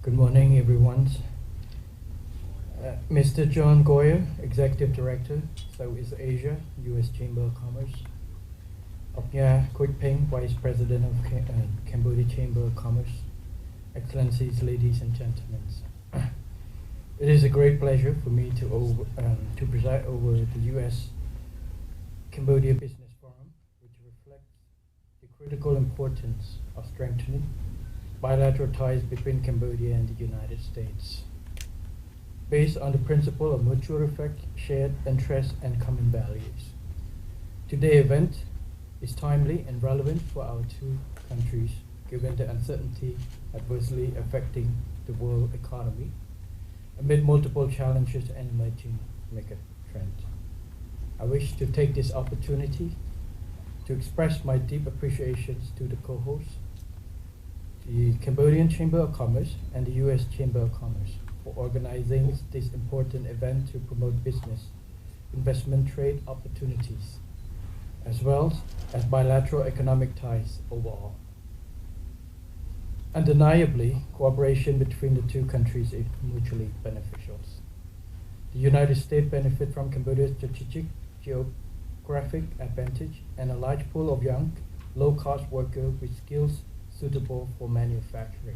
Good morning, everyone. Mr. John Goyer, Executive Director, Southeast Asia, U.S. Chamber of Commerce. Oknya Quick Peng, Vice President of Cambodia Chamber of Commerce. Excellencies, ladies and gentlemen. It is a great pleasure for me to preside over the U.S. Cambodia Business Forum, which reflects the critical importance of strengthening bilateral ties between Cambodia and the United States, based on the principle of mutual respect, shared interests, and common values. Today's event is timely and relevant for our two countries, given the uncertainty adversely affecting the world economy amid multiple challenges and emerging mega trends. I wish to take this opportunity to express my deep appreciation to the co-hosts, the Cambodian Chamber of Commerce and the U.S. Chamber of Commerce, for organizing this important event to promote business, investment, trade opportunities, as well as bilateral economic ties overall. Undeniably, cooperation between the two countries is mutually beneficial. The United States benefits from Cambodia's strategic geographic advantage and a large pool of young, low-cost workers with skills suitable for manufacturing.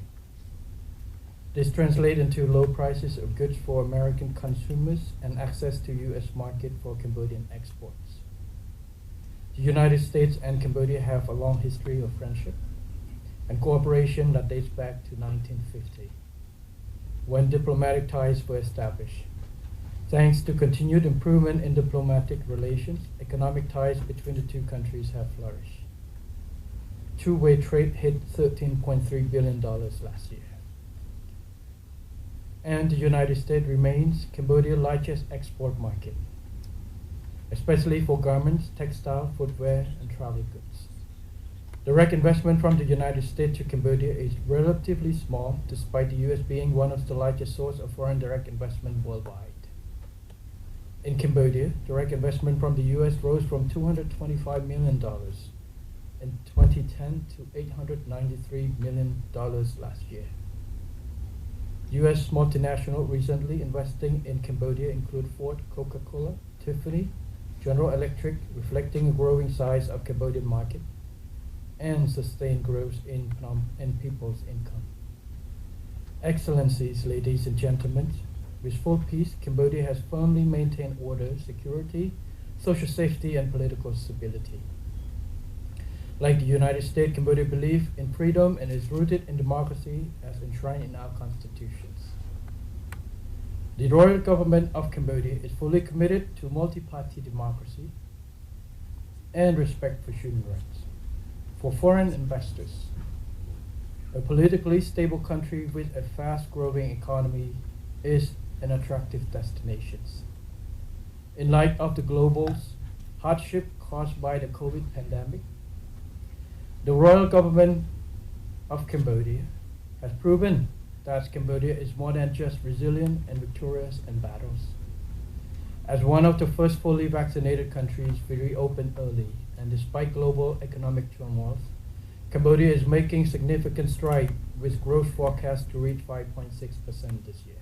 This translates into low prices of goods for American consumers and access to U.S. market for Cambodian exports. The United States and Cambodia have a long history of friendship and cooperation that dates back to 1950, when diplomatic ties were established. Thanks to continued improvement in diplomatic relations, economic ties between the two countries have flourished. Two-way trade hit $13.3 billion last year. And the United States remains Cambodia's largest export market, especially for garments, textile, footwear, and travel goods. Direct investment from the United States to Cambodia is relatively small, despite the U.S. being one of the largest sources of foreign direct investment worldwide. In Cambodia, direct investment from the U.S. rose from $225 million in 2010 to $893 million last year. U.S. multinational recently investing in Cambodia include Ford, Coca-Cola, Tiffany, General Electric, reflecting a growing size of Cambodian market and sustained growth in people's income. Excellencies, ladies and gentlemen, with full peace, Cambodia has firmly maintained order, security, social safety, and political stability. Like the United States, Cambodia believes in freedom and is rooted in democracy as enshrined in our constitutions. The royal government of Cambodia is fully committed to multi-party democracy and respect for human rights. For foreign investors, a politically stable country with a fast-growing economy is an attractive destination. In light of the global hardship caused by the COVID pandemic, the royal government of Cambodia has proven that Cambodia is more than just resilient and victorious in battles. As one of the first fully vaccinated countries, we reopened early, and despite global economic turmoil, Cambodia is making significant strides with growth forecast to reach 5.6% this year.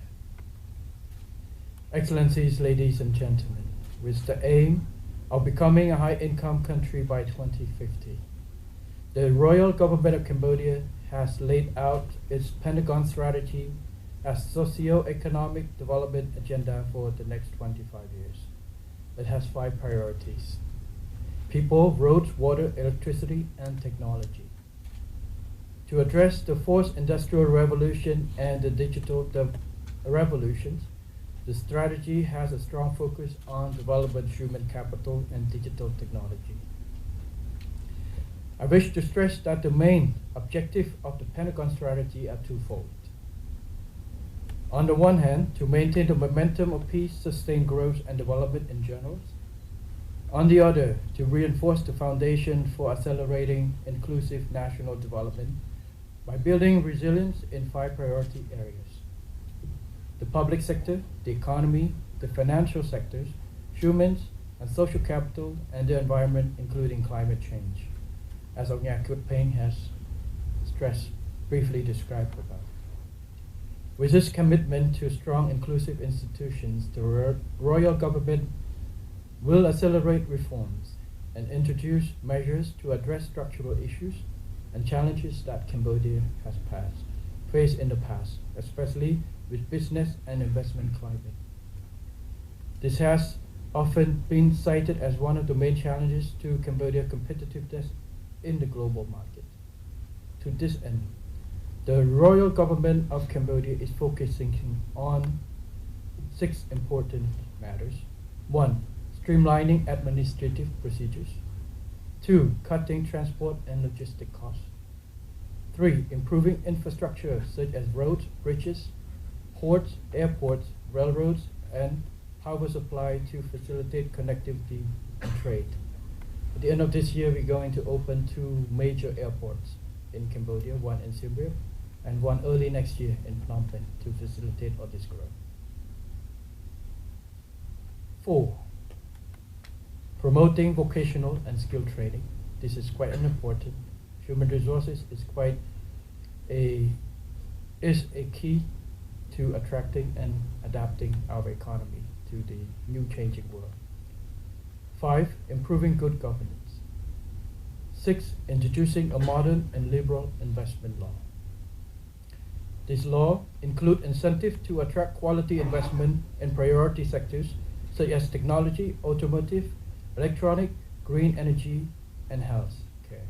Excellencies, ladies and gentlemen, with the aim of becoming a high-income country by 2050, the royal government of Cambodia has laid out its Pentagon strategy as socio-economic development agenda for the next 25 years. It has 5 priorities: people, roads, water, electricity, and technology. To address the fourth industrial revolution and the digital revolutions, the strategy has a strong focus on development human capital and digital technology. I wish to stress that the main objective of the Pentagon strategy are twofold. On the one hand, to maintain the momentum of peace, sustain growth and development in general. On the other, to reinforce the foundation for accelerating inclusive national development by building resilience in 5 priority areas: the public sector, the economy, the financial sectors, humans and social capital, and the environment, including climate change, as Ong Yak Kut Peng has briefly described about. With this commitment to strong inclusive institutions, the royal government will accelerate reforms and introduce measures to address structural issues and challenges that Cambodia has faced in the past, especially with business and investment climate. This has often been cited as one of the main challenges to Cambodia's competitiveness in the global market. To this end, the royal government of Cambodia is focusing on 6 important matters. 1. Streamlining administrative procedures. 2. Cutting transport and logistic costs. 3. Improving infrastructure such as roads, bridges, ports, airports, railroads, and power supply to facilitate connectivity and trade. At the end of this year, we're going to open 2 major airports in Cambodia, one in Siem Reap and one early next year in Phnom Penh to facilitate all this growth. 4. Promoting vocational and skill training. This is quite important. Human resources is a key to attracting and adapting our economy to the new changing world. 5. Improving good governance. 6. Introducing a modern and liberal investment law. This law includes incentives to attract quality investment in priority sectors such as technology, automotive, electronic, green energy, and health care.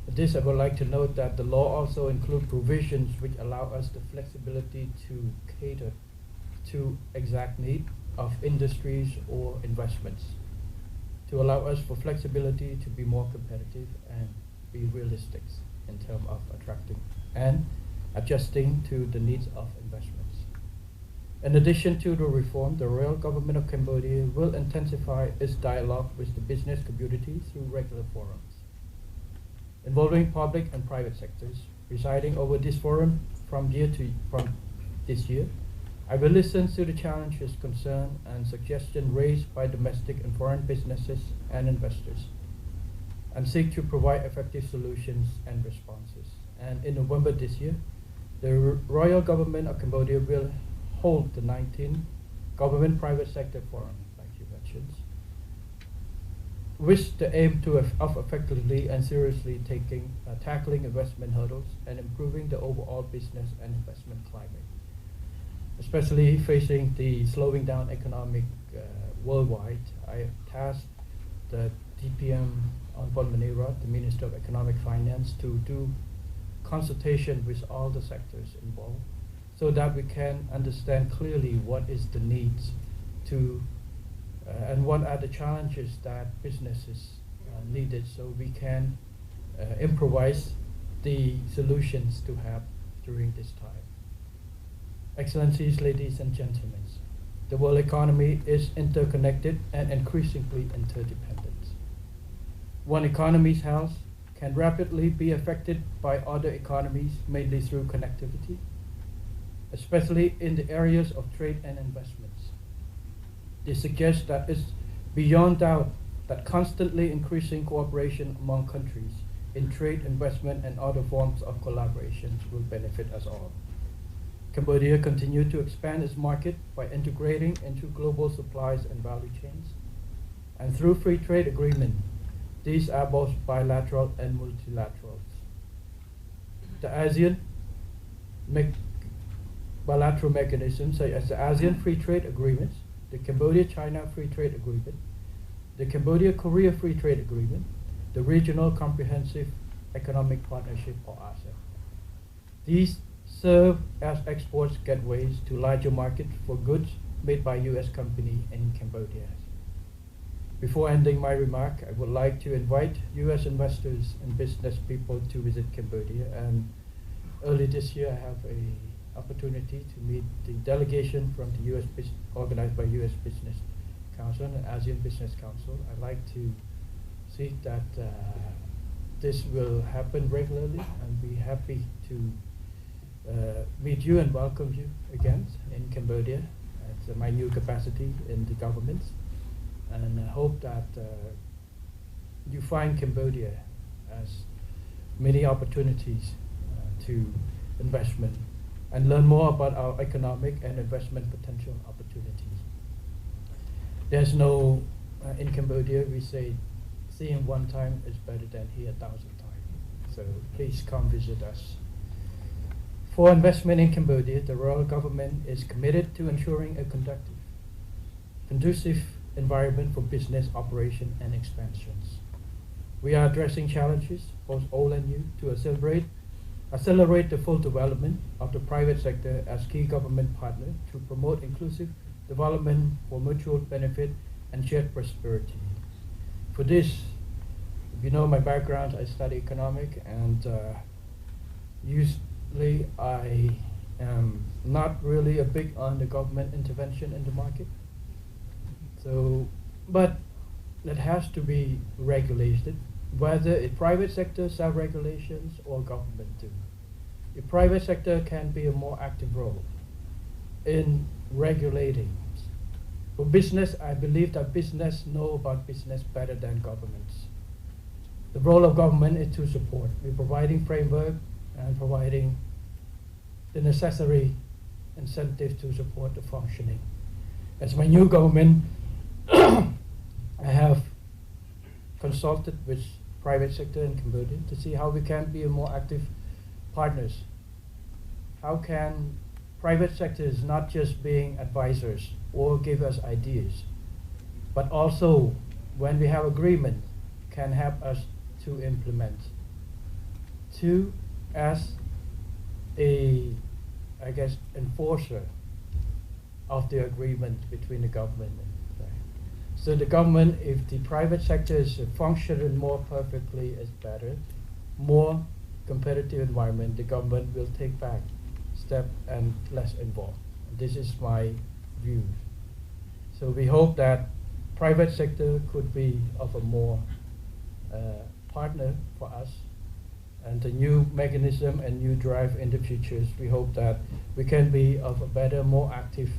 For this, I would like to note that the law also includes provisions which allow us the flexibility to cater to exact need of industries or investments, to allow us for flexibility to be more competitive and be realistic in terms of attracting and adjusting to the needs of investments. In addition to the reform, the royal government of Cambodia will intensify its dialogue with the business community through regular forums, involving public and private sectors. Presiding over this forum from this year, I will listen to the challenges, concerns, and suggestions raised by domestic and foreign businesses and investors, and seek to provide effective solutions and responses. And in November this year, the royal government of Cambodia will hold the 19th Government Private Sector Forum, like you mentioned, with the aim of effectively and seriously tackling investment hurdles and improving the overall business and investment climate, especially facing the slowing down economic worldwide. I have tasked the DPM Onpon Manira, the Minister of Economic Finance, to do consultation with all the sectors involved, so that we can understand clearly what is the needs to and what are the challenges that businesses needed, so we can improvise the solutions to have during this time. Excellencies, ladies and gentlemen, the world economy is interconnected and increasingly interdependent. One economy's health can rapidly be affected by other economies, mainly through connectivity, especially in the areas of trade and investments. This suggests that it's beyond doubt that constantly increasing cooperation among countries in trade, investment, and other forms of collaborations will benefit us all. Cambodia continues to expand its market by integrating into global supplies and value chains, and through free trade agreement. These are both bilateral and multilateral. The ASEAN bilateral mechanisms, such as the ASEAN Free Trade Agreements, the Cambodia-China Free Trade Agreement, the Cambodia-Korea Free Trade Agreement, the Regional Comprehensive Economic Partnership, or RCEP. These serve as export gateways to larger markets for goods made by U.S. companies in Cambodia. Before ending my remark, I would like to invite U.S. investors and business people to visit Cambodia. And early this year, I have an opportunity to meet the delegation from the U.S. organized by U.S. Business Council and ASEAN Business Council. I'd like to see that this will happen regularly, and be happy to meet you and welcome you again in Cambodia at my new capacity in the government. And I hope that you find Cambodia as many opportunities to investment and learn more about our economic and investment potential opportunities. There's no, in Cambodia we say, seeing one time is better than hear 1,000 times. So please come visit us. For investment in Cambodia, the royal government is committed to ensuring a conducive environment for business operation and expansions. We are addressing challenges, both old and new, to accelerate the full development of the private sector as key government partner to promote inclusive development for mutual benefit and shared prosperity. For this, if you know my background, I study economics, and usually I am not really a big on the government intervention in the market. So, but it has to be regulated, whether it's private sector self-regulations or government do. The private sector can be a more active role in regulating. For business, I believe that business know about business better than governments. The role of government is to support. We're providing framework and providing the necessary incentives to support the functioning. As my new government, I have consulted with private sector in Cambodia to see how we can be a more active partners. How can private sectors not just being advisors or give us ideas, but also when we have agreement can help us to implement. Two, as a, I guess, enforcer of the agreement between the government and so the government, if the private sector is functioning more perfectly, is better, more competitive environment, the government will take back step and less involved. This is my view. So we hope that private sector could be of a more partner for us, and the new mechanism and new drive in the futures, we hope that we can be of a better, more active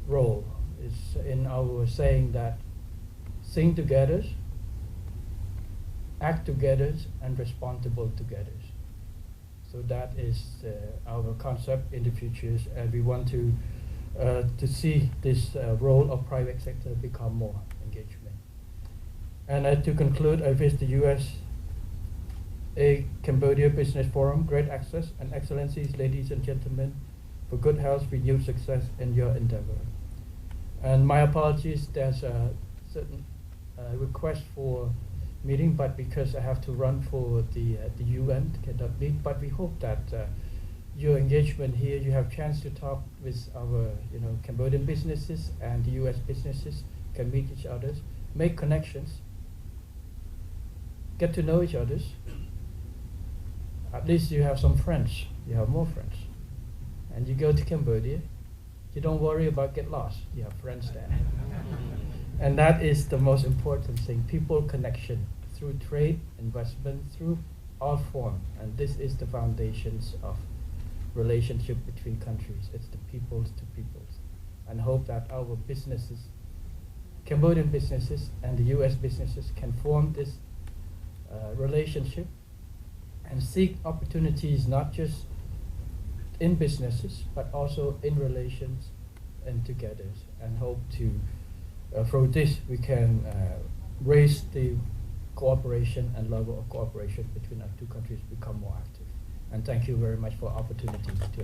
role. It's in our saying that sing together, act together, and responsible together. So that is our concept in the futures, and we want to see this role of private sector become more engagement. And to conclude, I wish the USA Cambodia Business Forum great access and excellencies, ladies and gentlemen, for good health, renewed success in your endeavor. And my apologies, there's a certain request for meeting, but because I have to run for the UN, cannot meet. But we hope that your engagement here, you have chance to talk with our Cambodian businesses and the US businesses, can meet each other, make connections, get to know each other. At least you have some friends, you have more friends. And you go to Cambodia, you don't worry about get lost. You have friends there. And that is the most important thing, people connection through trade, investment, through all forms. And this is the foundations of relationship between countries. It's the peoples to peoples. And hope that our businesses, Cambodian businesses and the US businesses can form this relationship and seek opportunities not just in businesses, but also in relations and together, and hope to, through this, we can raise the cooperation and level of cooperation between our two countries become more active. And thank you very much for opportunity to